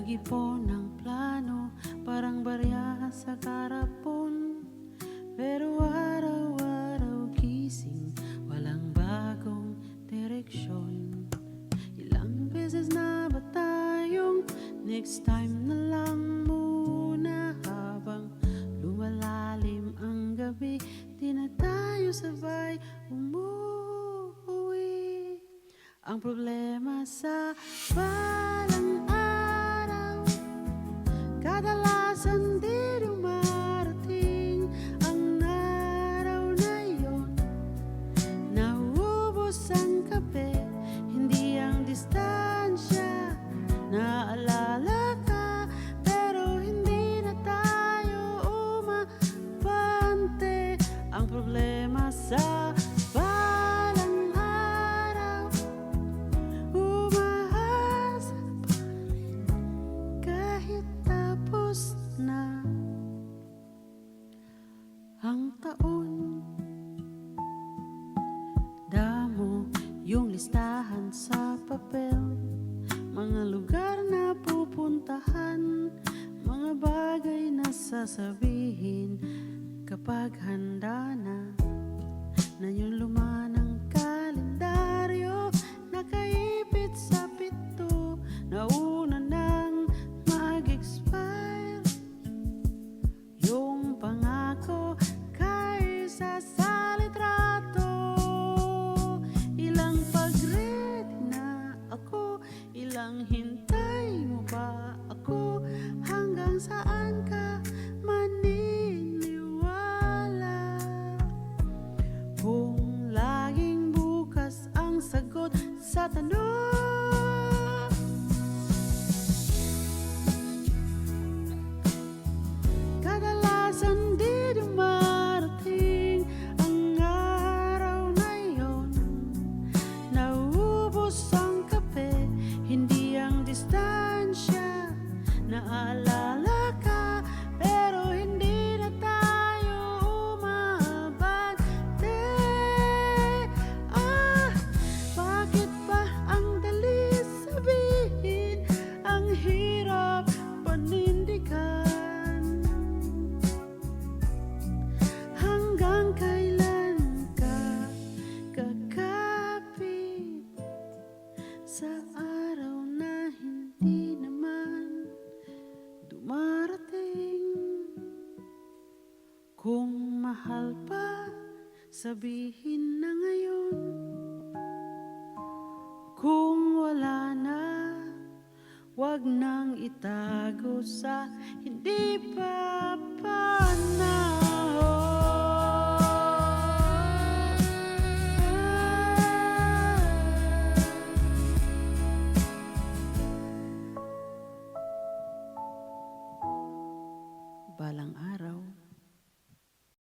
Nag-ipon ng plano, parang barya sa karapon. Pero araw-araw gising, walang bagong direksyon. Ilang beses na ba tayong next time na lang muna? Habang lumalalim ang gabi, di na tayo sabay umuwi. Ang problema sa balang araw, kadalasan di dumarating. Ang araw na yon, naubos ang kape, hindi ang distansya. Naalala ka, pero hindi na tayo umabante. Ang problema sa balang araw, umaasa pa rin kahit tapos na ang taon. Damo yung listahan sa papel, mga lugar na pupuntahan, mga bagay na sasabihin kapag handa na yung luma ng kalendaryo, nakaipit sa pito, nauna nang mag-expire. Yung pangako kaysa sa litrato, ilang pag-ready na ako, ilang hintay mo ba ako, hanggang saan ka maniniwala? Kung laging bukas ang sagot sa tanong, kadalasan di dumarating. Ang araw na yon, naubos ang kape, hindi ang distansya. Naalala ka, pero hindi na tayo umabante. Bakit ba ang dali sabihin, ang hirap panindigan? Hanggang kailan ka kakapit sa araw na hindi naman dumarating? Kung mahal pa, sabihin na ngayon. Kung wala na, wag nang itago sa hindi pa panas.